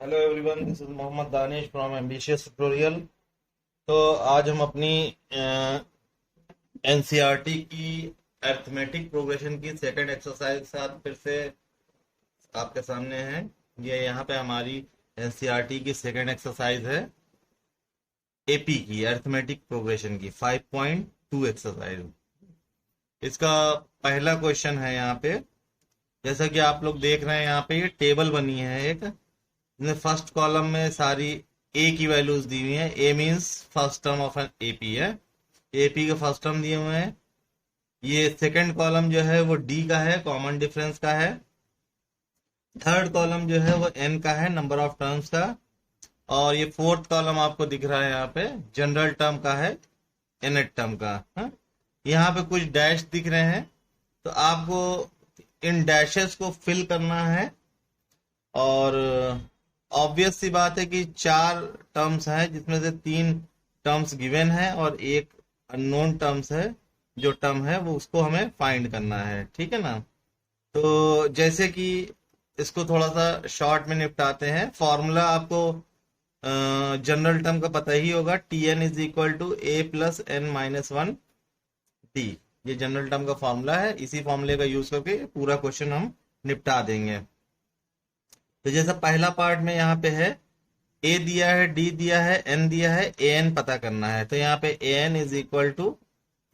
Hello everyone, this is Mohammad Danish from ambitious tutorial. तो आज हम अपनी एनसीईआरटी की अरिथमेटिक प्रोग्रेशन की सेकंड एक्सरसाइज के साथ फिर से आपके सामने हैं। ये यहाँ पे हमारी एनसीईआरटी की सेकंड एक्सरसाइज है, एपी की अरिथमेटिक प्रोग्रेशन की 5.2 एक्सरसाइज। इसका पहला क्वेश्चन है यहाँ पे। जैसा कि आप लोग देख रहे हैं, यहाँ पे ये टेबल बनी है एक, जिसमें फर्स्ट कॉलम में सारी ए की वैल्यूज दी हुई है। A means first term of an AP है, एपी के फर्स्ट टर्म दिए हुए हैं। ये सेकंड कॉलम जो है वो डी का है, कॉमन डिफरेंस का है। थर्ड कॉलम जो है वो एन का है, नंबर ऑफ टर्म्स का। और ये फोर्थ कॉलम आपको दिख रहा है यहाँ पे, जनरल टर्म का है, एनेट टर्म का। हाँ? यहाँ पे कुछ डैश दिख रहे हैं, तो आपको इन डैशेस को फिल करना है। और ऑब्वियस सी बात है कि चार टर्म्स हैं, जिसमें से तीन टर्म्स गिवन है और एक अननोन टर्म्स है। जो टर्म है वो उसको हमें फाइंड करना है, ठीक है ना। तो जैसे कि इसको थोड़ा सा शॉर्ट में निपटाते हैं। फॉर्मूला आपको जनरल टर्म का पता ही होगा, T N is equal to A plus N minus one D. ये जनरल टर्म का फॉर्मूला है, इसी फॉर्मूले का यूज करके पूरा क्वेश्चन हम निपटा देंगे। तो जैसा पहला पार्ट में यहाँ पे है, ए दिया है, डी दिया है, एन दिया है, ए एन पता करना है। तो यहाँ पे A N is equal to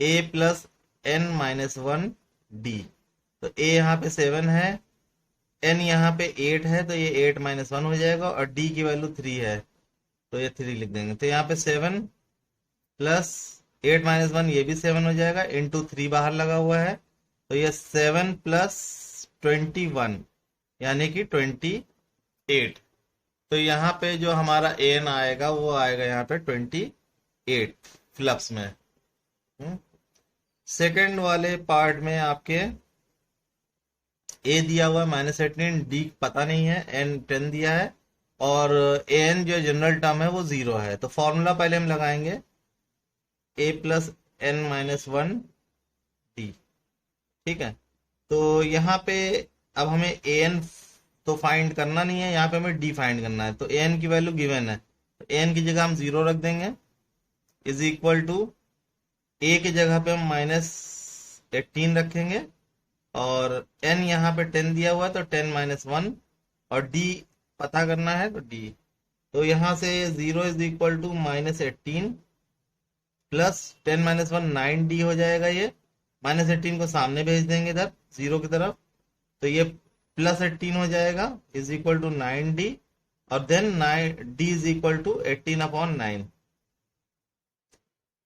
A plus N minus one D. तो ए यहाँ पे 7 है, एन यहाँ पे 8 है, तो ये 8 माइनस वन हो जाएगा। और डी की वैल्यू 3 है, तो ये 3 लिख देंगे। तो यहाँ पे 7 प्लस 8 माइनस वन, ये भी 7 हो जाएगा, इंटू 3 बाहर लगा हुआ है। तो ये 7 प्लस 21 यानी कि 28। तो यहाँ पे जो हमारा एन आएगा वो आएगा यहाँ पे 28 फ्लक्स में। सेकंड वाले पार्ट में आपके ए दिया हुआ है -18, डी पता नहीं है, एन 10 दिया है, और एन जो जनरल टर्म है वो 0 है। तो फॉर्मूला पहले हम लगाएंगे, A plus N minus one D, ठीक है। तो यहाँ पे अब हमें ए एन तो फाइंड करना नहीं है, यहाँ पे हमें डी फाइंड करना है। तो ए एन की वैल्यू गिवन है, तो ए एन की जगह हम 0 रख देंगे, इज इक्वल टू ए की जगह पे हम -18 रखेंगे, और एन यहाँ पे 10 दिया हुआ है, तो 10 माइनस वन, और डी पता करना है, तो डी। तो यहाँ से 0 is equal to -18 plus 10 minus one, 9 D हो जाएगा। ये -18 को सामने भेज देंगे इधर 0 की तरफ, तो ये प्लस 18 हो जाएगा, इज इक्वल टू 9 डी। और then 9 D is equal to 18 upon 9।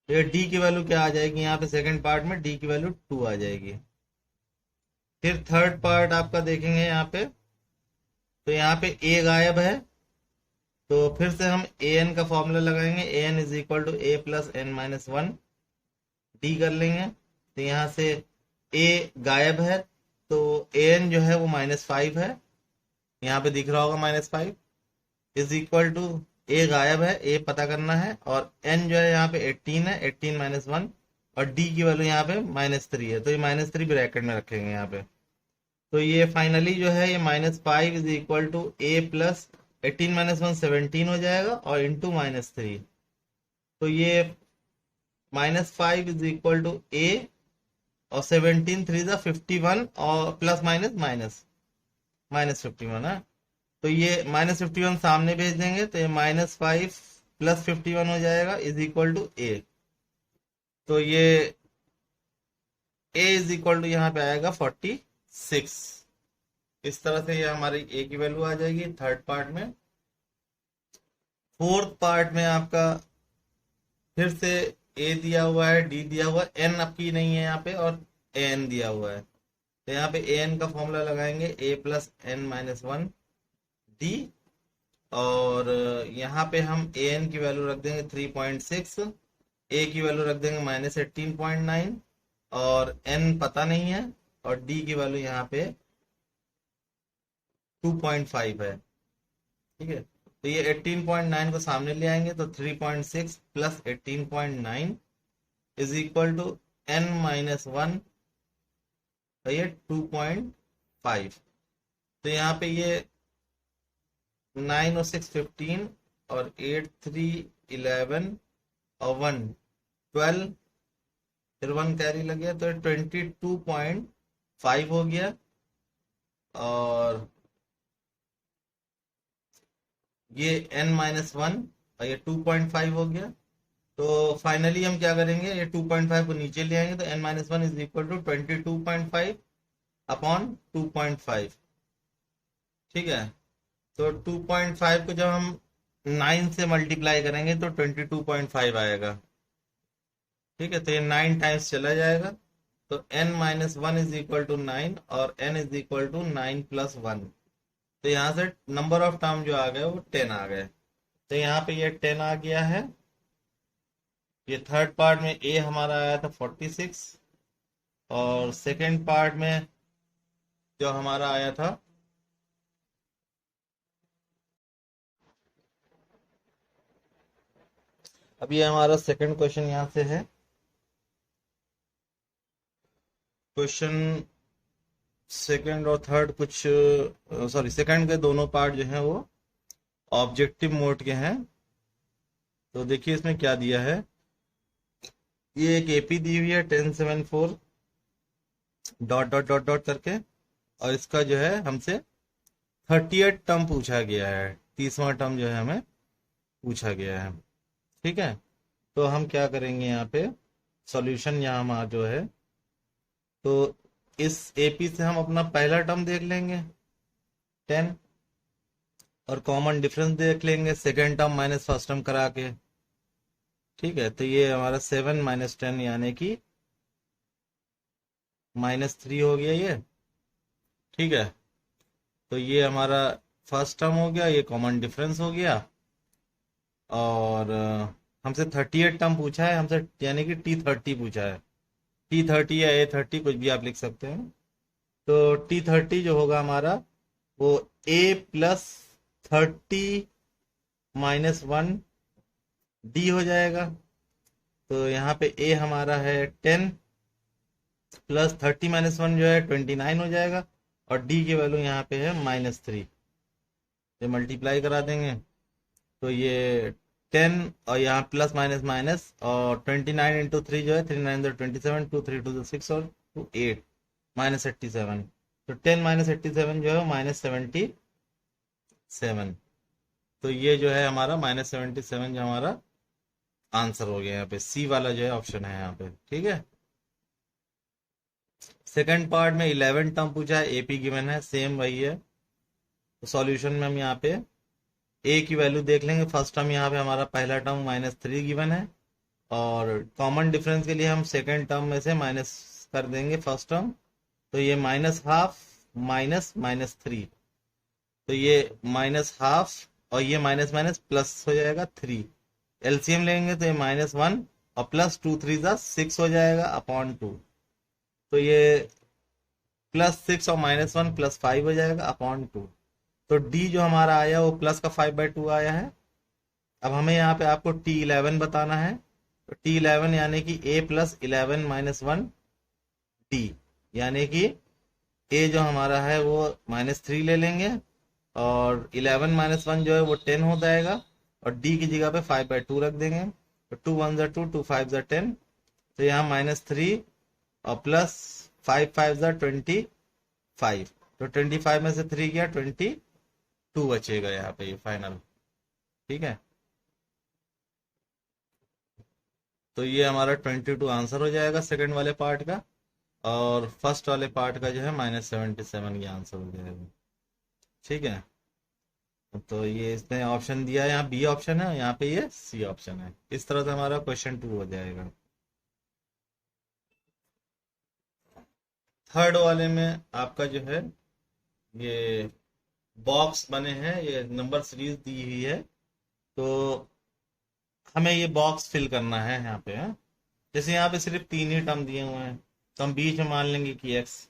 तो ये डी की वैल्यू क्या आ जाएगी, यहाँ पे सेकंड पार्ट में डी की वैल्यू 2 आ जाएगी। फिर थर्ड पार्ट आपका देखेंगे यहाँ पे, तो यहाँ पे ए गायब है, तो फिर से हम ए एन का फॉर्मूला लगाएंगे, A N is equal to A plus N minus one D कर लेंगे। तो यहाँ से ए गायब है, तो ए एन जो है वो -5 है, यहाँ पे दिख रहा होगा -5, इज इक्वल टू ए गायब है, ए पता करना है, और एन जो है यहाँ पे 18 है, 18 माइनस वन, और डी की वैल्यू यहाँ पे -3 है, तो ये -3 ब्रैकेट में रखेंगे यहाँ पे। तो ये फाइनली जो है ये -5 is equal to A plus 18 minus one 17 हो जाएगा, और इंटू -3। तो ये -5 इज इक्वल टू ए, और 17 3 जा 51, और प्लस माइनस माइनस -51 है। तो ये -51 सामने भेज देंगे, तो ये -5 प्लस 51 हो जाएगा, इज इक्वल टू ए। तो ये ए इज इक्वल टू यहाँ पे आएगा 46। इस तरह से ये हमारी ए की वैल्यू आ जाएगी थर्ड पार्ट में। फोर्थ पार्ट में आपका फिर से ए दिया हुआ है, डी दिया हुआ है, एन आपकी नहीं है यहाँ पे, और ए एन दिया हुआ है। तो यहाँ पे ए एन का फॉर्मूला लगाएंगे, A plus N minus one D. और यहाँ पे हम ए एन की वैल्यू रख देंगे 3.6, ए की वैल्यू रख देंगे -18.9, और एन पता नहीं है, और डी की वैल्यू यहाँ पे 2.5 है, ठीक है। तो ये 18.9 को सामने ले आएंगे, तो 3.6 plus 18.9 is equal to N minus one, तो ये 2.5। तो यहाँ पे ये 9 और 6 15 और 8 3 11 और 1 12, फिर 1 कैरी लग गया तो 22.5 हो गया। और ये n-1 और ये 2.5 हो गया। तो फाइनली हम क्या करेंगे, ये 2.5 को नीचे ले आएंगे तो n-1 is equal to 22.5 upon 2.5। ठीक है, तो 2.5 को जब हम 9 से मल्टीप्लाई करेंगे तो 22.5 आएगा। ठीक है, तो ये 9 टाइम्स चला जाएगा, तो n-1 इज इक्वल टू 9 और n is equal to 9 plus 1। तो यहाँ से नंबर ऑफ टर्म जो आ गए वो 10 आ गए। तो यहाँ पे ये 10 आ गया है। ये थर्ड पार्ट में ए हमारा आया था 46, और सेकंड पार्ट में जो हमारा आया था अभी हमारा सेकंड क्वेश्चन यहाँ से है। क्वेश्चन सेकंड और थर्ड कुछ सॉरी सेकंड के दोनों पार्ट जो हैं वो ऑब्जेक्टिव मोड के हैं। तो देखिए इसमें क्या दिया है। ये एक एपी दी हुई है 1074 डॉट डॉट डॉट डॉट करके, और इसका जो है हमसे 38 टर्म पूछा गया है, 30वां टर्म जो है हमें पूछा गया है। ठीक है, तो हम क्या करेंगे यहाँ पे सॉल्यूशन यहाँ जो है, तो इस एपी से हम अपना पहला टर्म देख लेंगे 10, और कॉमन डिफरेंस देख लेंगे second term minus first term करा के। ठीक है, तो ये हमारा 7 माइनस 10 यानी कि -3 हो गया ये। ठीक है, तो ये हमारा फर्स्ट टर्म हो गया, ये कॉमन डिफरेंस हो गया। और हमसे 38 टर्म पूछा है हमसे, यानी कि T30 पूछा है। T30 या A30 कुछ भी आप लिख सकते हैं। तो T30 जो होगा हमारा वो A प्लस 30-1 D हो जाएगा। तो यहाँ पे A हमारा है 10 प्लस 30-1 जो है 29 हो जाएगा, और D की वैल्यू यहाँ पे है -3। ये मल्टीप्लाई करा देंगे तो ये 10 और यहाँ प्लस माइनस माइनस, और 29 इंटू 3 जो है 3 9 27, 2 3 2 6 और 2 8 -87। तो 10 -87 जो है -77। तो ये जो है हमारा -77 जो हमारा आंसर हो गया। यहाँ पे सी वाला जो है ऑप्शन है यहाँ पे। ठीक है, सेकंड पार्ट में 11 टर्म पूछा है, एपी गिवन है, सेम वही है। तो सॉल्यूशन में हम यहाँ पे ए की वैल्यू देख लेंगे। फर्स्ट टर्म यहाँ पे हमारा पहला टर्म -3 गिवन है, और कॉमन डिफरेंस के लिए हम सेकंड टर्म में से माइनस कर देंगे फर्स्ट टर्म। तो ये -12 माइनस -3, तो ये -12 और ये माइनस माइनस प्लस हो जाएगा 3। एलसीएम लेंगे तो ये -1 और प्लस 2 3 6 हो जाएगा अपॉन 2। तो ये +6 और -1 +5 हो जाएगा अपॉन 2। तो डी जो हमारा आया वो प्लस का 5/2 आया है। अब हमें यहाँ पे आपको T11 बताना है। तो T11 यानी कि A प्लस 11 -1 D, यानी कि A जो हमारा है वो -3 ले लेंगे, और 11 -1 जो है वो 10 हो जाएगा, और D की जगह पे 5/2 रख देंगे। तो 2 1 2 2 5 10। तो यहाँ -3 और प्लस 5 5 25। तो 25 में से 3 गया 22 बचेगा यहाँ पे ये फाइनल। ठीक है, तो ये हमारा 22 आंसर हो जाएगा सेकंड वाले पार्ट का, और फर्स्ट वाले पार्ट का जो है -77 ये आंसर हो जाएगा। ठीक है, तो ये इसने ऑप्शन दिया है, यहाँ बी ऑप्शन है, यहाँ पे ये सी ऑप्शन है। इस तरह से हमारा क्वेश्चन 2 हो जाएगा। थर्ड वाले में आपका जो है ये बॉक्स बने हैं, ये नंबर सीरीज दी हुई है, तो हमें ये बॉक्स फिल करना है यहाँ पे। है जैसे यहाँ पे सिर्फ 3 ही टर्म दिए हुए हैं, तो हम बीच में मान लेंगे कि x।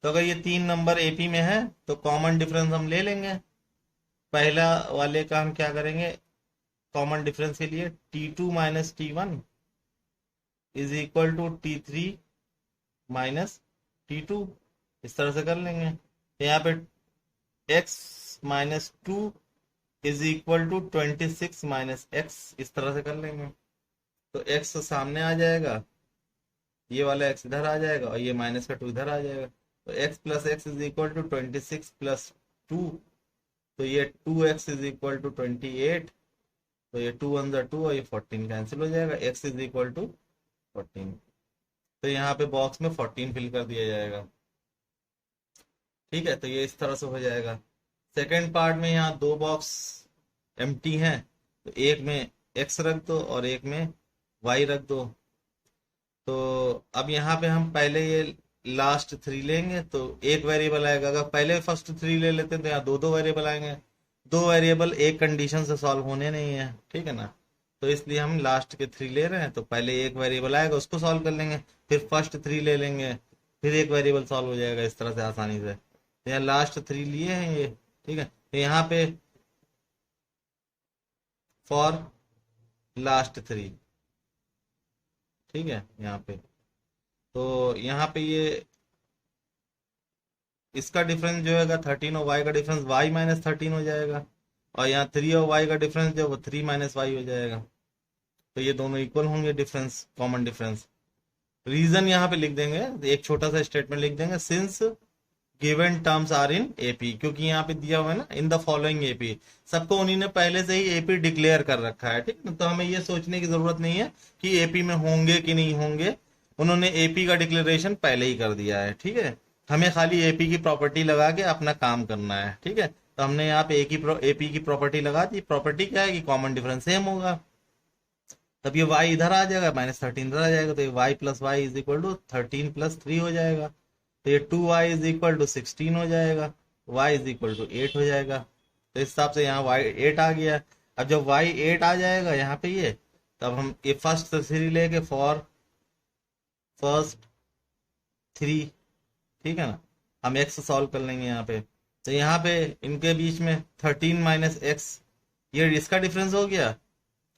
तो अगर ये 3 नंबर एपी में है तो कॉमन डिफरेंस हम ले लेंगे। पहला वाले का हम क्या करेंगे, कॉमन डिफरेंस के लिए T2 minus T1 is equal to T3 minus T2, इस तरह से कर लेंगे। तो यहाँ पे x -2 is equal to 26 minus X, इस तरह से कर लेंगे। तो एक्स सामने आ जाएगा, ये वाला एक्स इधर आ जाएगा और ये माइनस का 2 इधर आ जाएगा। तो X plus X is equal to 26 plus 2, तो ये 2x इज इक्वल टू 28। तो ये 2 वन 2 और ये 14 कैंसिल हो जाएगा, x इज इक्वल टू 14। तो यहाँ पे बॉक्स में 14 फिल कर दिया जाएगा। ठीक है, तो ये इस तरह से हो जाएगा। सेकेंड पार्ट में यहाँ दो बॉक्स एम्प्टी हैं, तो एक में x रख दो और एक में y रख दो। तो अब यहाँ पे हम पहले ये लास्ट 3 लेंगे, तो एक वेरिएबल आएगा। अगर पहले फर्स्ट 3 ले लेते तो यहाँ दो दो वेरिएबल आएंगे। दो वेरिएबल एक कंडीशन से सॉल्व होने नहीं है, ठीक है ना। तो इसलिए हम लास्ट के 3 ले रहे हैं, तो पहले एक वेरिएबल आएगा उसको सॉल्व कर लेंगे, फिर फर्स्ट 3 ले लेंगे, फिर एक वेरिएबल सॉल्व हो जाएगा इस तरह से आसानी से। तो यहाँ लास्ट 3 लिए हैं ये, ठीक है। तो यहाँ पे फॉर लास्ट 3, ठीक है यहाँ पे। तो यहाँ पे ये इसका डिफरेंस जो है 13 और y का डिफरेंस y माइनस 13 हो जाएगा, और यहाँ 3 और y का डिफरेंस जो है वो 3 माइनस y हो जाएगा। तो ये दोनों इक्वल होंगे, डिफरेंस कॉमन डिफरेंस। रीजन यहाँ पे लिख देंगे, एक छोटा सा स्टेटमेंट लिख देंगे, since given terms are in AP, क्योंकि यहाँ पे दिया हुआ है ना इन द फॉलोइंग एपी, सबको उन्हीं ने पहले से ही एपी डिक्लेयर कर रखा है, ठीक है। तो हमें ये सोचने की जरूरत नहीं है कि एपी में होंगे कि नहीं होंगे, उन्होंने एपी का डिक्लेरेशन पहले ही कर दिया है, ठीक है। हमें खाली एपी की प्रॉपर्टी लगा के अपना काम करना है, ठीक है। तो हमने यहाँ पे एपी की प्रॉपर्टी लगा दी। प्रॉपर्टी क्या है कि कॉमन डिफरेंस सेम होगा, तब ये y इधर आ जाएगा, माइनस 13 इधर आ जाएगा, तो ये y plus Y is equal to 13 plus 3 हो जाएगा। तो ये 2y इज इक्वल टू 16 हो जाएगा, y इज इक्वल टू 8 हो जाएगा। तो इस हिसाब से यहाँ y 8 आ गया। अब जब y 8 आ जाएगा यहाँ पे ये, तब हम ये फर्स्ट 3 लेके फॉर फर्स्ट 3, ठीक है ना, हम x सॉल्व कर लेंगे यहाँ पे। तो यहाँ पे इनके बीच में 13 माइनस एक्स, ये इसका डिफरेंस हो गया,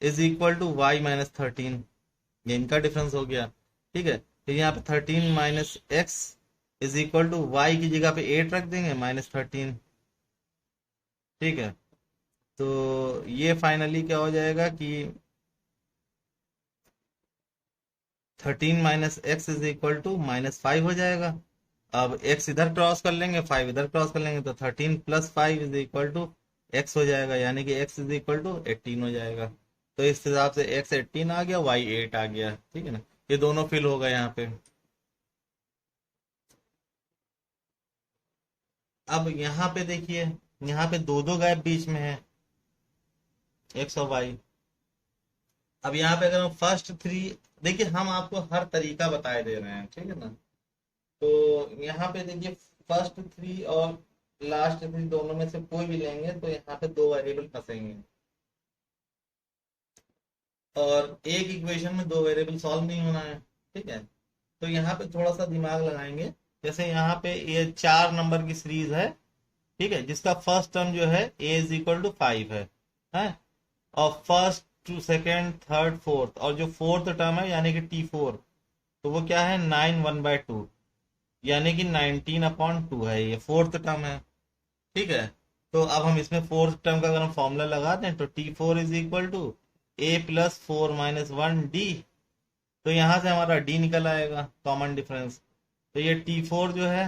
is equal to Y minus 13, ये इनका डिफरेंस हो गया, ठीक है। फिर यहाँ पे 13 minus X is equal to Y की जगह पे 8 रख देंगे माइनस 13, ठीक है। तो ये फाइनली क्या हो जाएगा कि 13 minus X is equal to minus 5 हो जाएगा। अब x इधर क्रॉस कर लेंगे, 5 इधर क्रॉस कर लेंगे, तो 13 plus 5 is equal to x हो जाएगा, यानी कि x इज इक्वल टू 18 हो जाएगा। तो इस हिसाब से x 18 आ गया, y 8 आ गया, ठीक है ना। ये दोनों फिल होगा यहाँ पे। अब यहाँ पे देखिए, यहाँ पे दो दो गैप बीच में है, x और y। अब यहाँ पे अगर हम फर्स्ट 3, देखिए हम आपको हर तरीका बताए दे रहे हैं, ठीक है ना। तो यहाँ पे देखिए फर्स्ट 3 और लास्ट 3 दोनों में से कोई भी लेंगे तो यहाँ पे दो वेरिएबल फंसेंगे, और एक इक्वेशन में दो वेरिएबल सॉल्व नहीं होना है, ठीक है। तो यहाँ पे थोड़ा सा दिमाग लगाएंगे। जैसे यहाँ पे ये 4 नंबर की सीरीज है, ठीक है, जिसका फर्स्ट टर्म जो है a इज इक्वल टू 5 है, और first to second third fourth, और जो फोर्थ टर्म है यानी कि T4, तो वो क्या है 9 1/2, यानी कि 19/2 है, ये फोर्थ टर्म है, ठीक है। तो अब हम इसमें फोर्थ टर्म का अगर हम फॉर्मूला लगा दें तो T4 is equal to a plus 4 minus 1d, तो यहां से हमारा d निकल आएगा कॉमन डिफरेंस। तो ये T4 जो है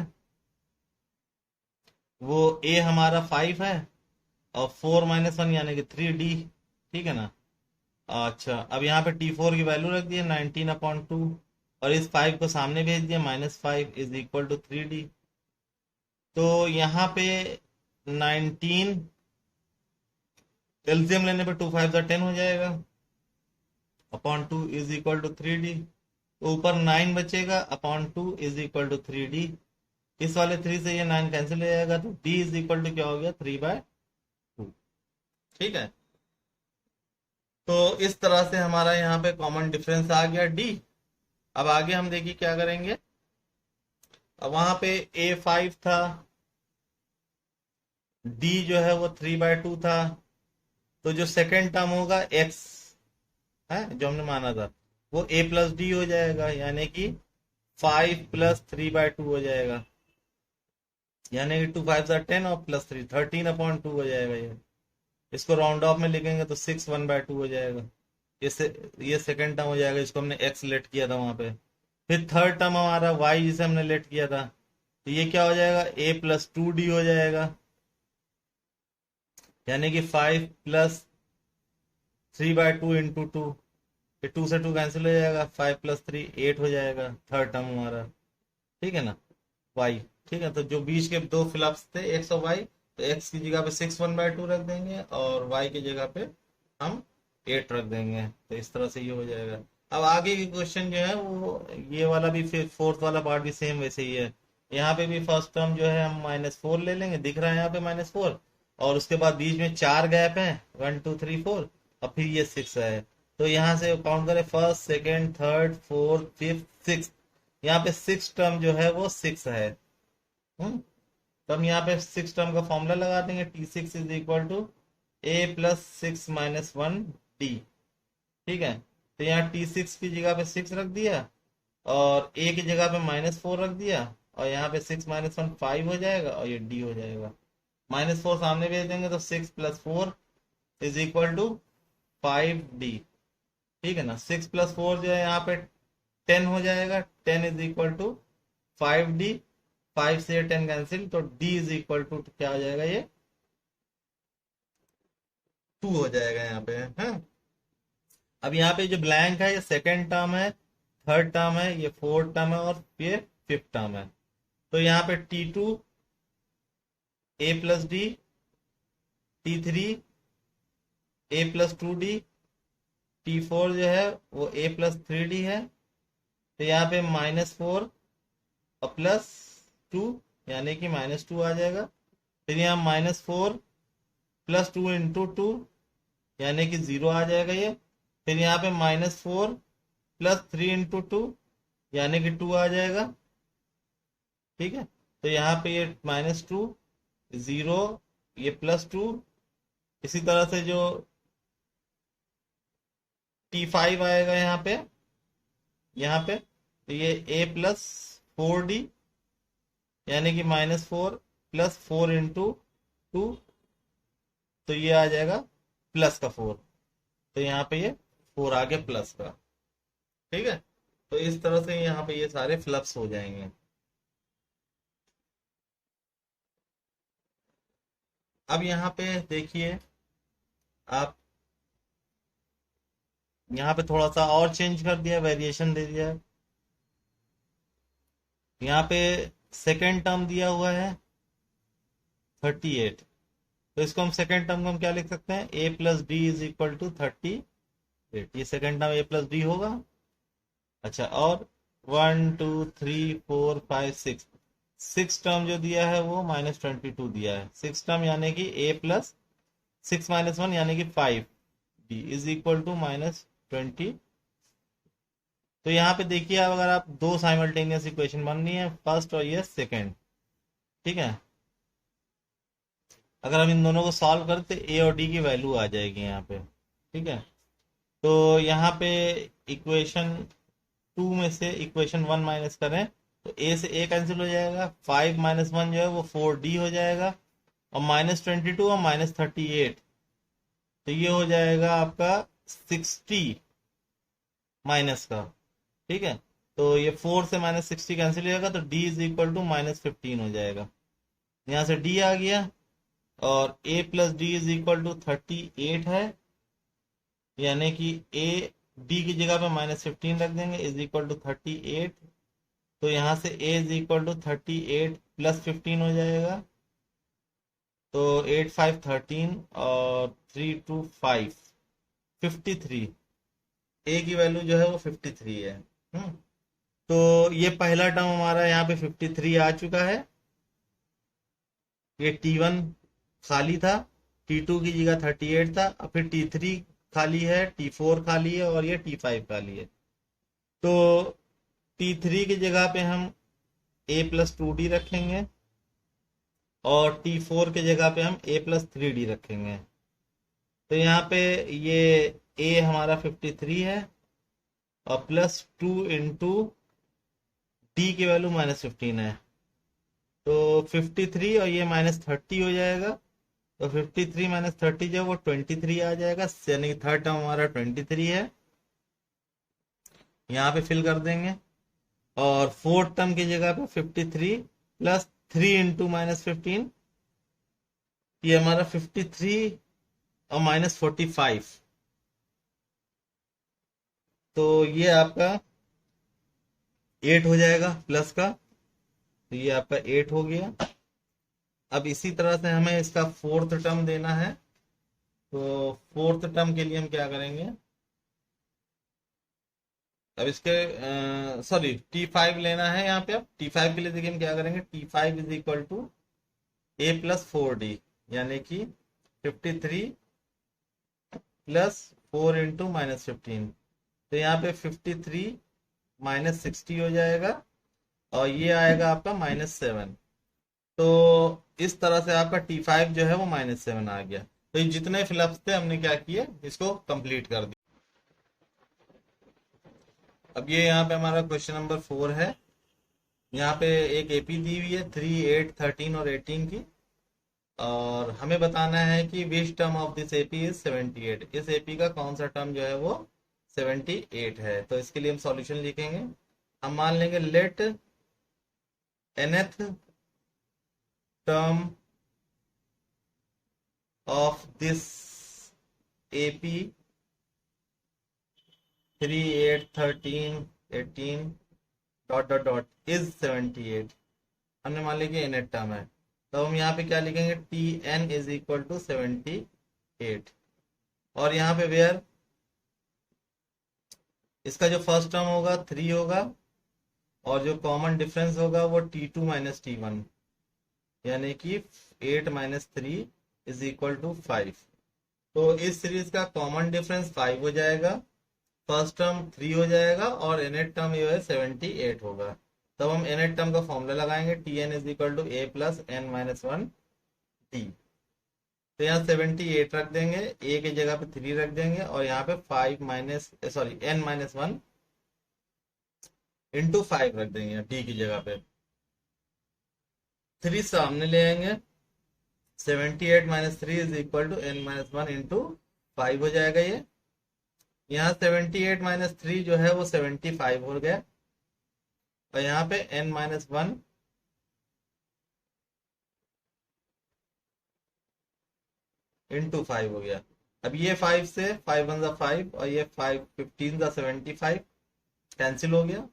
वो a हमारा 5 है, और 4 माइनस 1 यानी कि 3d, ठीक है ना। अच्छा, अब यहाँ पे T4 की वैल्यू रख दिए 19/2, और इस 5 को सामने भेज दिया, -5 इज इक्वल टू 3d। तो यहाँ पे 19 एलसीएम लेने पे 2 5 10 हो जाएगा, upon 2 is equal to 3d। तो ऊपर 9 बचेगा, upon 2 is equal to 3d। इस वाले 3 से ये 9 कैंसिल हो जाएगा, तो d इज इक्वल टू क्या हो गया 3/2, ठीक है। तो इस तरह से हमारा यहाँ पे कॉमन डिफरेंस आ गया d। अब आगे हम देखिए क्या करेंगे। अब वहां पे a5 था, d जो है वो 3/2 था, तो जो सेकेंड टर्म होगा x है जो हमने माना था, वो a प्लस डी हो जाएगा, यानी कि 5 प्लस 3/2 हो जाएगा, यानी कि 2 5 10 और प्लस 3 13/2 हो जाएगा ये। इसको राउंड ऑफ में लिखेंगे तो 6 1/2 हो जाएगा। ये सेकंड टर्म हो जाएगा, इसको हमने x लेट किया था वहां पे। फिर थर्ड टर्म हमारा y जिसे हमने लेट किया था, तो ये क्या हो जाएगा, a+2d हो जाएगा, यानी कि 5+3/2 × 2। ये 2 से 2 कैंसिल हो जाएगा, 5+3 8 हो जाएगा थर्ड टर्म हमारा। ठीक है ना, y। ठीक है, तो जो बीच के दो फ्लप्स थे x और y, तो x की जगह पे 6 1/2 रख देंगे और y की जगह पे हम 8 रख देंगे, तो इस तरह से ये हो जाएगा। अब आगे की क्वेश्चन जो है वो ये वाला भी, फिर फोर्थ वाला पार्ट भी सेम वैसे ही है। यहाँ पे भी फर्स्ट टर्म जो है हम -4 ले लेंगे, दिख रहा है यहाँ पे -4, और उसके बाद बीच में 4 गैप है, 1 2 3 4, और फिर ये 6 है। तो यहाँ से काउंट करें, first second third fourth fifth six, यहाँ पे 6 टर्म जो है वो 6 है। तो हम यहाँ पे 6 टर्म का फॉर्मूला लगा देंगे, T6 = a+6 - 1d। ठीक है, तो यहाँ T6 की जगह पे 6 रख दिया, और a की जगह पे -4 रख दिया, और यहाँ पे 6 - 1 5 हो जाएगा, और ये d हो जाएगा। -4 सामने भेज देंगे तो 6+4 = 5d। ठीक है ना, 6+4 जो है यहाँ पे 10 हो जाएगा, 10 = 5d। 5 से 10 कैंसिल, तो d = क्या हो जाएगा, ये 2 हो जाएगा यहाँ पे है। अब यहाँ पे जो ब्लैंक है ये सेकेंड टर्म है, थर्ड टर्म है, ये फोर्थ टर्म है, और ये फिफ्थ टर्म है। तो यहाँ पे T2 a+d, T3 a+2d, T4 जो है वो a+3d है। तो यहाँ पे -4 और +2, यानी कि -2 आ जाएगा। फिर यहाँ -4 + 2 × 2, यानी कि 0 आ जाएगा ये। फिर यहाँ पे -4 + 3 × 2, यानी कि 2 आ जाएगा। ठीक है, तो यहाँ पे ये -2 0, ये +2। इसी तरह से जो T5 आएगा यहाँ पे तो ये a+4d, यानी कि -4 + 4 × 2, तो ये आ जाएगा प्लस का 4। तो यहाँ पे ये 4 आ गया प्लस का। ठीक है, तो इस तरह से यहाँ पे ये सारे फ्लप्स हो जाएंगे। अब यहाँ पे देखिए आप, यहाँ पे थोड़ा सा और चेंज कर दिया, वेरिएशन दे दिया। यहाँ पे सेकेंड टर्म दिया हुआ है 38, तो इसको हम सेकेंड टर्म को हम क्या लिख सकते हैं, a+d = 38। ये सेकेंड टर्म a+d होगा। अच्छा, और 1 2 3 4 5 6, 6 टर्म जो दिया है वो -22 दिया है। 6 टर्म यानी कि a+6 - 1 यानी कि 5d = -20। तो यहाँ पे देखिए, अब अगर आप दो साइमल्टेनियस इक्वेशन बन रही है, फर्स्ट और ये सेकेंड। ठीक है, अगर हम इन दोनों को सॉल्व करते ए और डी की वैल्यू आ जाएगी यहाँ पे। ठीक है, तो यहाँ पे इक्वेशन 2 में से इक्वेशन 1 माइनस करें तो ए से ए कैंसिल हो जाएगा, 5 - 1 जो है वो 4d हो जाएगा, और -22 और -38, तो ये हो जाएगा आपका 60 माइनस का। ठीक है, तो ये 4 से -60 कैंसिल हो जाएगा, तो d = -15 हो जाएगा। यहाँ से d आ गया, और a+d = 38 है, यानी कि a d की जगह पे -15 रख देंगे, = 38। तो यहाँ से a = 38 + 15 हो जाएगा, तो 8 5 13 और 3 2 5 53। a की वैल्यू जो है वो 53 है। तो ये पहला टर्म हमारा यहाँ पे 53 आ चुका है। ये T1 खाली था, T2 की जगह 38 था, और फिर T3 खाली है, T4 खाली है, और ये T5 खाली है। तो T3 की जगह पे हम a+2d रखेंगे, और T4 की जगह पे हम a+3d रखेंगे। तो यहाँ पे ये a हमारा 53 है, और +2 × d की वैल्यू -15 है, तो 53 और ये -30 हो जाएगा, तो 53 माइनस 30 जो है वो 23 आ जाएगा, यानी कि थर्ड टर्म हमारा 23 है, यहाँ पे फिल कर देंगे। और फोर्थ टर्म की जगह पे 53 प्लस 3 इंटू माइनस 15, ये हमारा 53 और माइनस 45, तो ये आपका 8 हो जाएगा प्लस का, तो ये आपका 8 हो गया। अब इसी तरह से हमें इसका फोर्थ टर्म देना है, तो फोर्थ टर्म के लिए हम क्या करेंगे, अब इसके सॉरी T5 लेना है यहाँ पे। अब T5 के लिए देखिए हम क्या करेंगे, T5 is equal to A plus 4D, यानी कि 53 प्लस 4 इंटू माइनस 15, तो यहाँ पे 53 माइनस 60 हो जाएगा, और ये आएगा आपका -7। तो इस तरह से आपका T5 जो है वो -7 आ गया। तो ये जितने फिलअप्स थे हमने क्या किए, इसको कंप्लीट कर दिया। अब ये यहाँ पे हमारा क्वेश्चन नंबर 4 है। यहाँ पे एक एपी दी हुई है 3, 8, 13 और 18 की, और हमें बताना है कि which term of this AP is 78। इस एपी का कौन सा टर्म जो है वो 78 है। तो इसके लिए हम सॉल्यूशन लिखेंगे। हम मान लेंगे let nth term of this AP 3, 8, 13, 18 dot dot dot is 78। हमने मान लिया कि nth टर्म है, तो हम यहाँ पे क्या लिखेंगे, Tn इज इक्वल टू 78। और यहाँ पे वेयर इसका जो फर्स्ट टर्म होगा 3 होगा, और जो कॉमन डिफरेंस होगा वो T2 माइनस T1, यानी कि 8 माइनस 3 इज इक्वल टू 5। तो इस सीरीज का कॉमन डिफरेंस 5 हो जाएगा, फर्स्ट टर्म 3 हो जाएगा, और nth टर्म जो है 78 होगा। तब हम nth टर्म का फॉर्मूला लगाएंगे, Tn is equal to A plus n minus 1 T। तो यहाँ 78 रख देंगे, A की जगह पे 3 रख देंगे, और यहाँ पे 5 minus sorry n minus 1 into 5 रख देंगे T की जगह पे। 3 सामने ले आएंगे, 78 minus 3 is equal to n minus 1 into 5 हो जाएगा ये। यहाँ 78 माइनस 3 जो है वो 75 हो गया, और यहाँ पे n माइनस 1 इंटू 5 हो गया। अब ये 5 से 5 वन जा 5, और ये 5 15 जा 75 कैंसिल हो गया,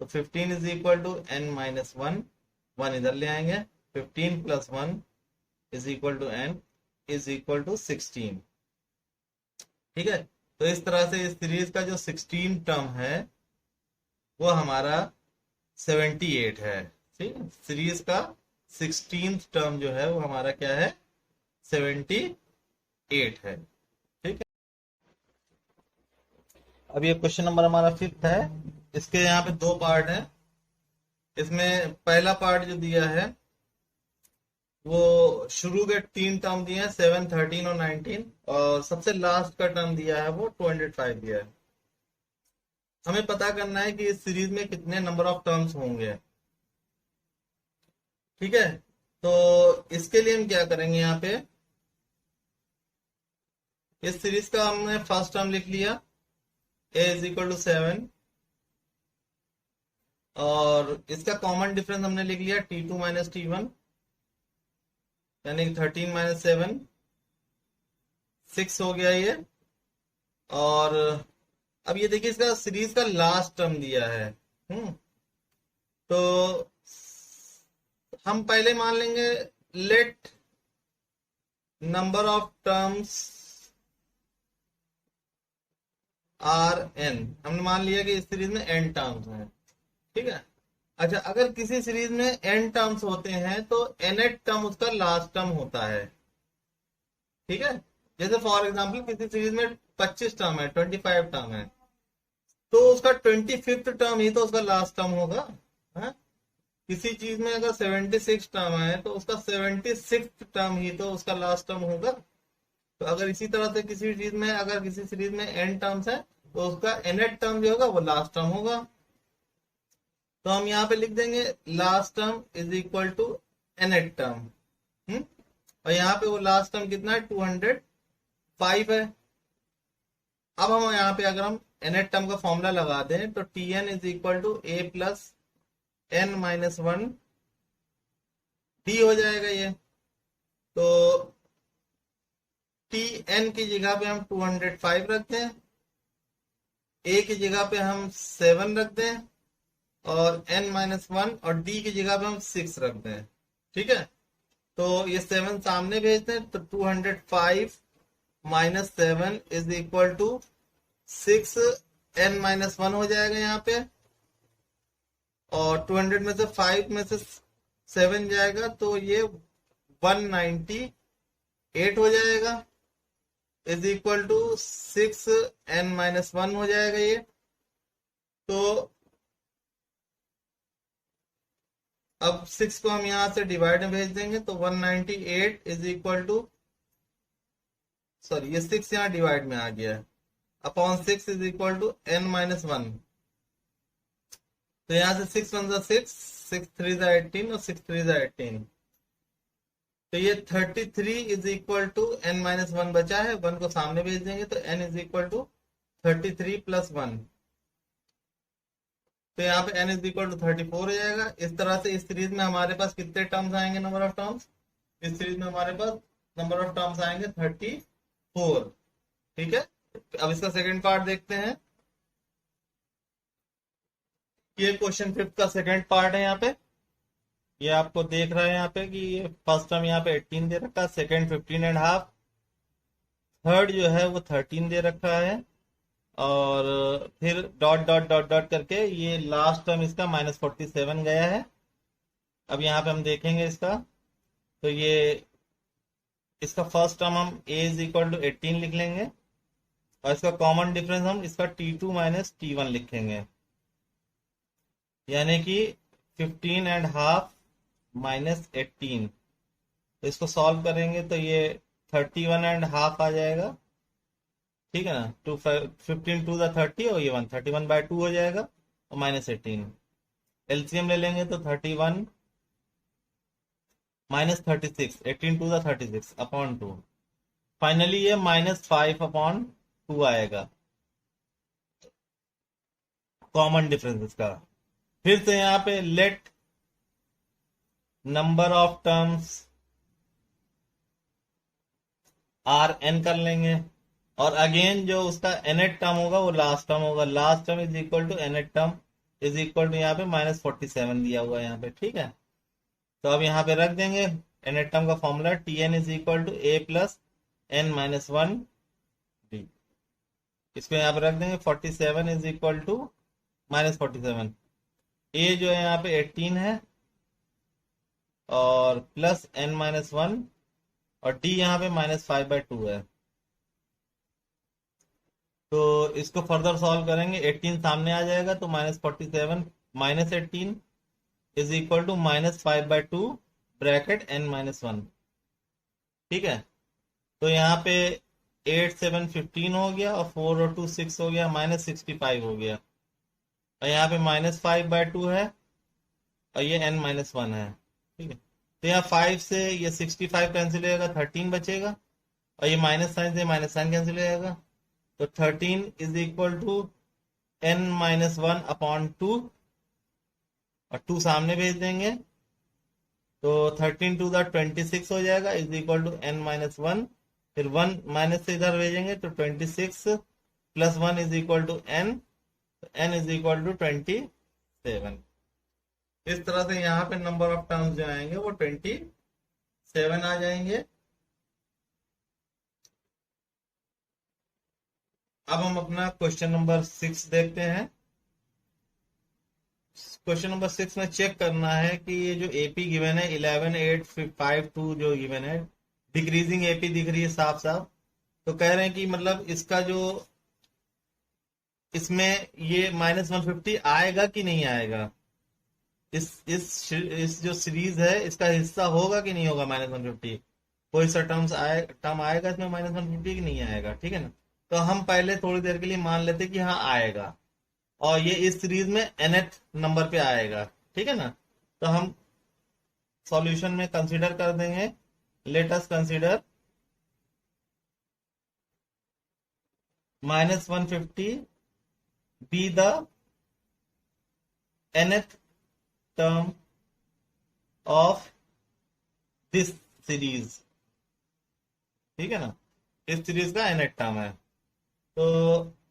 तो 15 is equal to n minus 1, 1 इधर ले आएंगे, 15 plus 1 is equal to n is equal to 16। ठीक है, तो इस तरह से इस सीरीज का जो 16 टर्म है वो हमारा 78 है। ठीक है, सीरीज का 16th टर्म जो है वो हमारा क्या है, 78 है। ठीक है, अब ये क्वेश्चन नंबर हमारा 5th है। इसके यहाँ पे 2 पार्ट है। इसमें पहला पार्ट जो दिया है वो शुरू के 3 टर्म दिए हैं 7, 13 और 19, और सबसे लास्ट का टर्म दिया है वो 205 दिया है। हमें पता करना है कि इस सीरीज में कितने नंबर ऑफ टर्म्स होंगे। ठीक है, तो इसके लिए हम क्या करेंगे, यहाँ पे इस सीरीज का हमने फर्स्ट टर्म लिख लिया a इज इक्वल टू 7, और इसका कॉमन डिफरेंस हमने लिख लिया T2 माइनस T1, यानी 13 माइनस 7 6 हो गया ये। और अब ये देखिए इसका सीरीज का लास्ट टर्म दिया है। तो हम पहले मान लेंगे let number of terms are n। हमने मान लिया कि इस सीरीज में n टर्म्स हैं। ठीक है, अच्छा अगर किसी सीरीज में n टर्म्स होते हैं तो nth टर्म उसका लास्ट टर्म होता है। ठीक है, जैसे फॉर एग्जांपल किसी सीरीज में 25 टर्म है, 25 टर्म है, तो उसका 25th टर्म ही तो उसका लास्ट टर्म होगा। है? किसी चीज में अगर 76 टर्म है तो उसका 76th टर्म ही तो उसका लास्ट टर्म होगा। तो अगर इसी तरह से किसी चीज में अगर किसी सीरीज में n टर्म्स है तो उसका nth टर्म जो होगा वो लास्ट टर्म होगा। तो हम यहाँ पे लिख देंगे last term is equal to nth term. और यहाँ पे वो लास्ट टर्म कितना है, 205 है। अब हम यहाँ पे अगर हम nth टर्म का फॉर्मूला लगा दें तो Tn is equal to a plus n minus one D हो जाएगा ये। तो Tn की जगह पे हम 205 रखते हैं, a की जगह पे हम 7 रखते हैं, और n माइनस वन और d की जगह पे हम 6 रखते हैं। ठीक है, तो ये 7 सामने भेजते हैं तो 205 minus 7 is equal to 6 n minus one हो जाएगा यहाँ पे, और 200 में से 5 में से 7 जाएगा तो ये 198 हो जाएगा, is equal to 6 n minus one हो जाएगा ये। तो अब 6 को हम यहां से डिवाइड में भेज देंगे तो 198 इज इक्वल टू, सॉरी ये 6 यहाँ डिवाइड में आ गया है, upon 6 is equal to n minus one. तो यहां से 6 वन जा 6, 6 3 जा 18 और 6 3 जा 18, तो ये 33 is equal to n minus one बचा है, 1 को सामने भेज देंगे तो n is equal to 33 plus 1, तो यहाँ पे n इज इक्वल टू 34 हो जाएगा। इस तरह से इस सीरीज में हमारे पास कितने टर्म्स आएंगे, नंबर ऑफ टर्म्स, इस सीरीज में हमारे पास नंबर ऑफ टर्म्स आएंगे 34। ठीक है, अब इसका सेकंड पार्ट देखते हैं। ये क्वेश्चन 5 का सेकंड पार्ट है। यहाँ पे ये आपको देख रहा है यहाँ पे कि ये फर्स्ट टर्म यहाँ पे 18 दे रखा है, सेकंड 15 एंड हाफ, थर्ड जो है वो 13 दे रखा है, और फिर डॉट डॉट डॉट डॉट करके ये लास्ट टर्म इसका -47 गया है। अब यहाँ पे हम देखेंगे इसका, तो ये इसका फर्स्ट टर्म हम a इज इक्वल टू 18 लिख लेंगे, और इसका कॉमन डिफरेंस हम इसका t2 माइनस t1 लिखेंगे, यानी कि 15 एंड हाफ माइनस 18। तो इसको सॉल्व करेंगे तो ये 31 एंड हाफ आ जाएगा। ठीक है ना, 15 टू द 30 और ये 131/2 हो जाएगा, और -18 एलसीएम ले लेंगे तो 31 -36, 18 टू द 36 अपॉन 2, फाइनली ये -5/2 आएगा कॉमन डिफरेंस इसका। फिर से यहाँ पे let number of terms are n कर लेंगे, और अगेन जो उसका nth टर्म होगा वो लास्ट टर्म होगा, last term is equal to nth term is equal to यहाँ पे -47 दिया हुआ है यहाँ पे। ठीक है, तो अब यहाँ पे रख देंगे nth टर्म का formula, Tn is equal to a plus n minus one D, इसको यहाँ पे रख देंगे 47 इज इक्वल टू -47, a जो है यहाँ पे 18 है, और प्लस n माइनस वन, और d यहाँ पे -5/2 है। तो इसको फर्दर सॉल्व करेंगे, 18 सामने आ जाएगा तो -47 minus 18 is equal to -5/2 bracket n minus one. ठीक है, तो यहाँ पे 8 7 15 हो गया, और 4 और 2 6 हो गया, -65 हो गया, और यहाँ पे -5/2 है, और ये n माइनस वन है। ठीक है, तो यहाँ 5 से ये 65 कैंसिल हो जाएगा, 13 बचेगा, और ये माइनस साइन से माइनस साइन कैंसिल हो जाएगा, तो 13 is equal to n minus one upon 2, और 2 सामने भेज देंगे तो 13 टू द 26 हो जाएगा, is equal to n minus one, फिर 1 माइनस से इधर भेजेंगे तो 26 plus 1 is equal to n, n is equal to 27। इस तरह से यहाँ पे नंबर ऑफ टर्म्स जो आएंगे वो 27 आ जाएंगे। अब हम अपना क्वेश्चन नंबर 6 देखते हैं। क्वेश्चन नंबर 6 में चेक करना है कि ये जो एपी गिवन है 11 8 5 2 जो गिवन है, डिक्रीजिंग एपी दिख रही है साफ साफ, तो कह रहे हैं कि मतलब इसका जो इसमें ये -150 आएगा कि नहीं आएगा, इस जो सीरीज है इसका हिस्सा होगा कि नहीं होगा -150, कोई सा टर्म आएगा इसमें -150 कि नहीं आएगा। ठीक है ना, तो हम पहले थोड़ी देर के लिए मान लेते कि हाँ आएगा, और ये इस सीरीज में nth नंबर पे आएगा। ठीक है ना, तो हम सॉल्यूशन में कंसीडर कर देंगे let us consider minus 150 be the nth term of this series. ठीक है ना, इस सीरीज का nth टर्म है। तो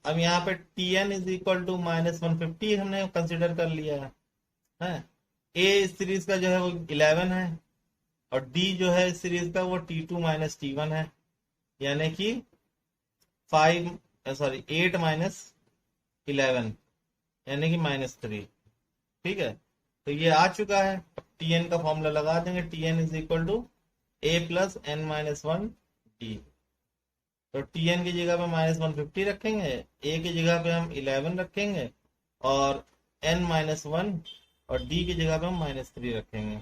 अब यहाँ पे tn is equal to minus 150 हमने कंसिडर कर लिया है। a इस सीरीज का जो है वो 11 है, और d जो है इस सीरीज का वो t2 माइनस t1 है, यानी कि 8 माइनस 11 यानी कि -3। ठीक है, तो ये आ चुका है। अब tn का फॉर्मूला लगा देंगे, tn is equal to a plus n minus 1 d। तो tn की जगह पे माइनस 150 रखेंगे, a की जगह पे हम 11 रखेंगे, और n माइनस 1 और d की जगह पे हम -3 रखेंगे।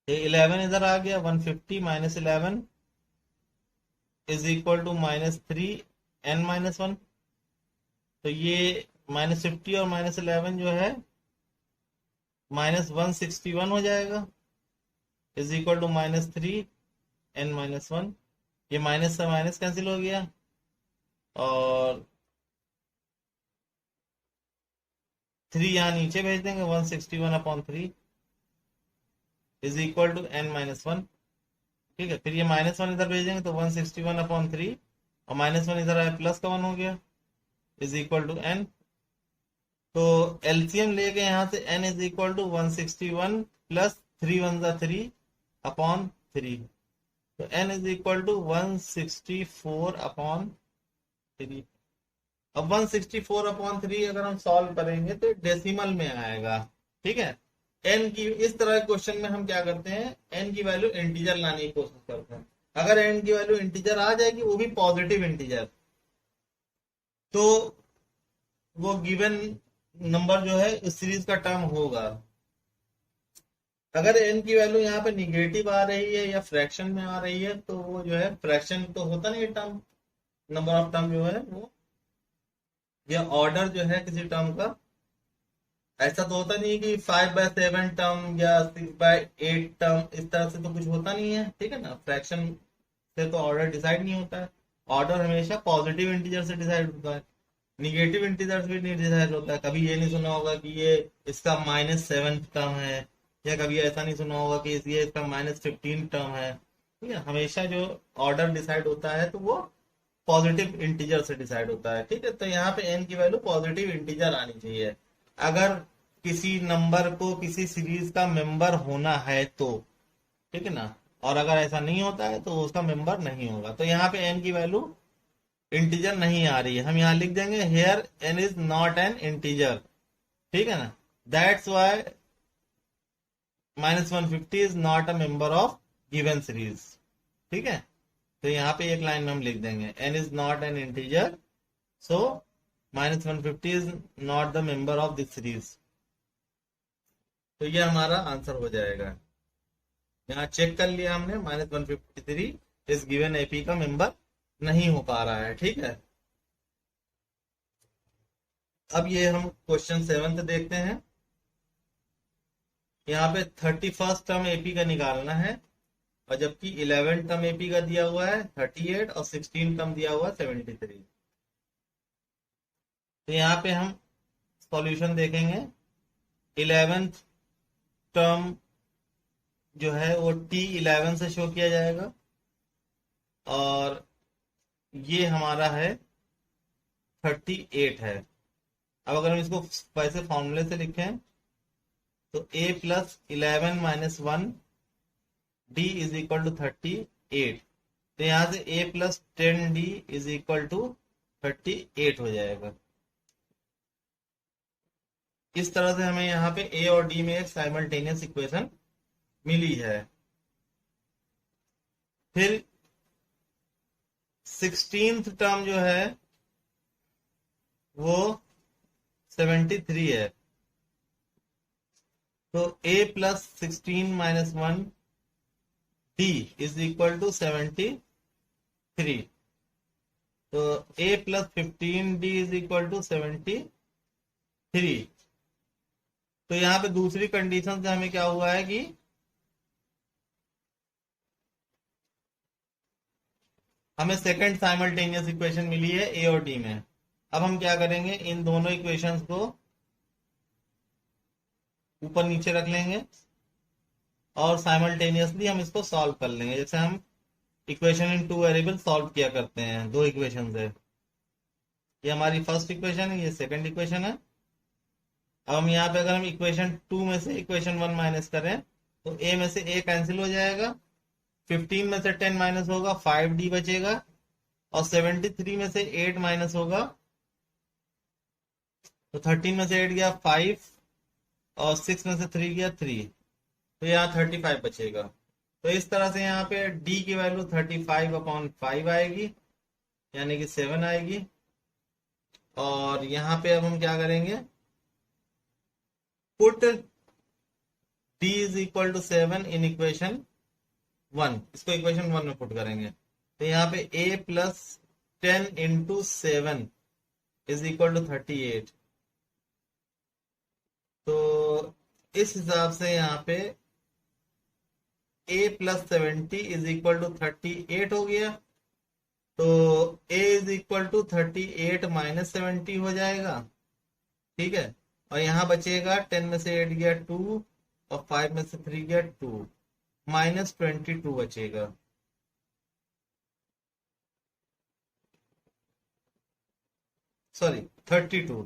ये 11 इधर आ गया, 150 minus 11 is equal to -3 n minus 1। तो ये -50 और -11 जो है -161 हो जाएगा, is equal to -3 n minus 1। ये माइनस से माइनस कैंसिल हो गया, और 3 यहाँ नीचे भेज देंगे, 161/3 is equal to n minus 1। ठीक है, फिर ये -1 इधर भेज देंगे तो 161/3, और -1 इधर आया, प्लस का 1 हो गया, इज इक्वल टू n। तो एलसीएम लेके यहाँ से n is equal to 161 plus 3 1 3/3। तो n इज इक्वल टू 164/3। अब 164/3 अगर हम सॉल्व करेंगे तो डेसिमल में आएगा। ठीक है, n की इस तरह के क्वेश्चन में हम क्या करते हैं, n की वैल्यू इंटीजर लाने की कोशिश करते हैं। अगर n की वैल्यू इंटीजर आ जाएगी, वो भी पॉजिटिव इंटीजर, तो वो गिवन नंबर जो है इस सीरीज का टर्म होगा। अगर n की वैल्यू यहाँ पे निगेटिव आ रही है या फ्रैक्शन में आ रही है, तो वो जो है फ्रैक्शन तो होता नहीं टर्म, नंबर ऑफ टर्म जो है वो, या ऑर्डर जो है किसी टर्म का, ऐसा तो होता नहीं है कि 5/7 टर्म या 6/8 टर्म, इस तरह से तो कुछ होता नहीं है। ठीक है ना, फ्रैक्शन से तो ऑर्डर डिसाइड नहीं होता है। ऑर्डर हमेशा पॉजिटिव इंटीजर से डिसाइड होता है, निगेटिव इंटीजर भी नहीं डिसाइड होता है। कभी ये नहीं सुना होगा कि ये इसका -7 टर्म है, या कभी ऐसा नहीं सुना होगा कि ये इसका -15 टर्म है। ठीक है, हमेशा जो ऑर्डर डिसाइड होता है तो वो पॉजिटिव इंटीजर से डिसाइड होता है। ठीक है, तो यहाँ पे n की वैल्यू पॉजिटिव इंटीजर आनी चाहिए अगर किसी नंबर को किसी सीरीज का मेंबर होना है तो। ठीक है ना, और अगर ऐसा नहीं होता है तो उसका मेंबर नहीं होगा। तो यहाँ पे n की वैल्यू इंटीजर नहीं आ रही है, हम यहाँ लिख देंगे here n is not an integer. ठीक है ना, that's why -150 is not a member of given series. ठीक है, तो यहाँ पे एक लाइन में हम लिख देंगे n is not an integer, so -150 is not the member of this series. तो ये हमारा आंसर हो जाएगा। यहाँ चेक कर लिया हमने, -153 इस गिवन एपी का मेंबर नहीं हो पा रहा है। ठीक है, अब ये हम क्वेश्चन 7 देखते हैं। यहाँ पे 31st टर्म एपी का निकालना है, और जबकि 11 टर्म एपी का दिया हुआ है 38, और 16 टर्म दिया हुआ है 73। तो यहाँ पे हम सॉल्यूशन देखेंगे। 11th टर्म जो है वो T11 से शो किया जाएगा, और ये हमारा है 38 है। अब अगर हम इसको वैसे फॉर्मूले से लिखें तो a plus 11 minus 1 d is equal to 38। तो यहां से a plus 10d is equal to 38 हो जाएगा। इस तरह से हमें यहाँ पे a और d में एक साइमल्टेनियस इक्वेशन मिली है। फिर 16th टर्म जो है वो 73 है, तो a plus 16 minus 1 d is equal to 73। तो a plus 15d is equal to 73। तो यहाँ पे दूसरी कंडीशन से हमें क्या हुआ है कि हमें सेकंड साइमल्टेनियस इक्वेशन मिली है ए और डी में। अब हम क्या करेंगे, इन दोनों इक्वेशंस को ऊपर नीचे रख लेंगे और साइमल्टेनियसली हम इसको सॉल्व कर लेंगे, जैसे हम equation in two variable solve किया करते हैं। दो इक्वेशन है, ये हमारी फर्स्ट इक्वेशन है, ये सेकंड इक्वेशन है। अब हम यहाँ पे अगर हम इक्वेशन 2 में से इक्वेशन 1 माइनस करें तो ए में से ए कैंसिल हो जाएगा, 15 में से 10 माइनस होगा, 5d बचेगा, और 73 में से 8 माइनस होगा तो 13 में से 8 गया 5, और 6 में से 3 गया 3, तो यहाँ 35 बचेगा। तो इस तरह से यहाँ पे d की वैल्यू 35/5 आएगी, यानी कि 7 आएगी। और यहाँ पे अब हम क्या करेंगे, put d is equal to 7 in equation 1, इसको इक्वेशन 1 में पुट करेंगे। तो यहाँ पे a plus 10 into 7 is equal to 38। तो इस हिसाब से यहाँ पे a plus 70 is equal to 38 हो गया। तो a is equal to 38 minus 70 हो जाएगा, ठीक है। और यहाँ बचेगा 10 में से 8 गया 2, और 5 में से 3 गया 2, माइनस 22 बचेगा। सॉरी 32,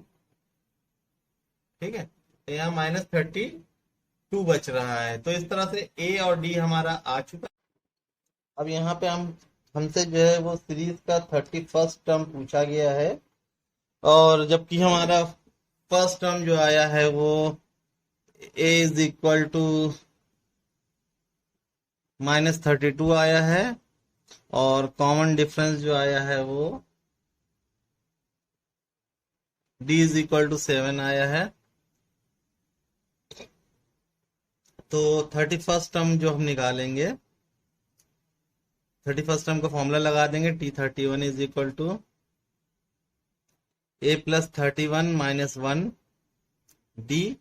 ठीक है। तो यहाँ माइनस 32 बच रहा है। तो इस तरह से ए और डी हमारा आ चुका। अब यहाँ पे हमसे जो है वो सीरीज का 31st टर्म पूछा गया है, और जबकि हमारा फर्स्ट टर्म जो आया है वो a इज इक्वल टू -32 आया है, और कॉमन डिफरेंस जो आया है वो d इज इक्वल टू 7 आया है। तो 31st टर्म जो हम निकालेंगे, 31st टर्म का फॉर्मूला लगा देंगे, T31 is equal to a plus 31 minus 1 d।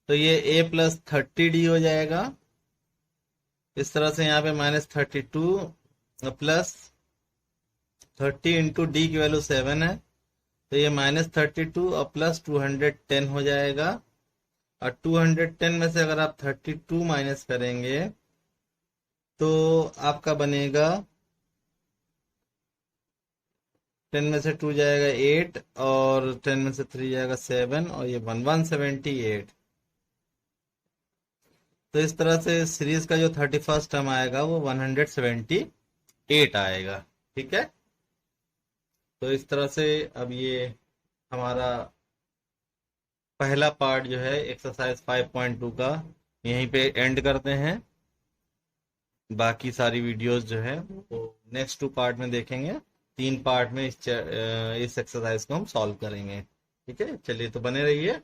तो ये a प्लस 30d हो जाएगा। इस तरह से यहाँ पे -32 प्लस 30 इंटू डी की वैल्यू 7 है, तो ये -32 और प्लस 210 हो जाएगा। और 210 में से अगर आप 32 माइनस करेंगे तो आपका बनेगा 10 में से 2 जाएगा 8, और 10 में से 3 जाएगा 7, और ये 178। तो इस तरह से सीरीज का जो 31st टर्म आएगा वो 178 आएगा, ठीक है। तो इस तरह से अब ये हमारा पहला पार्ट जो है एक्सरसाइज 5.2 का यहीं पे एंड करते हैं। बाकी सारी वीडियोस जो है वो नेक्स्ट 2 पार्ट में देखेंगे। 3 पार्ट में इस एक्सरसाइज को हम सॉल्व करेंगे, ठीक है। चलिए, तो बने रहिए,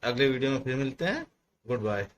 अगले वीडियो में फिर मिलते हैं। Good bye.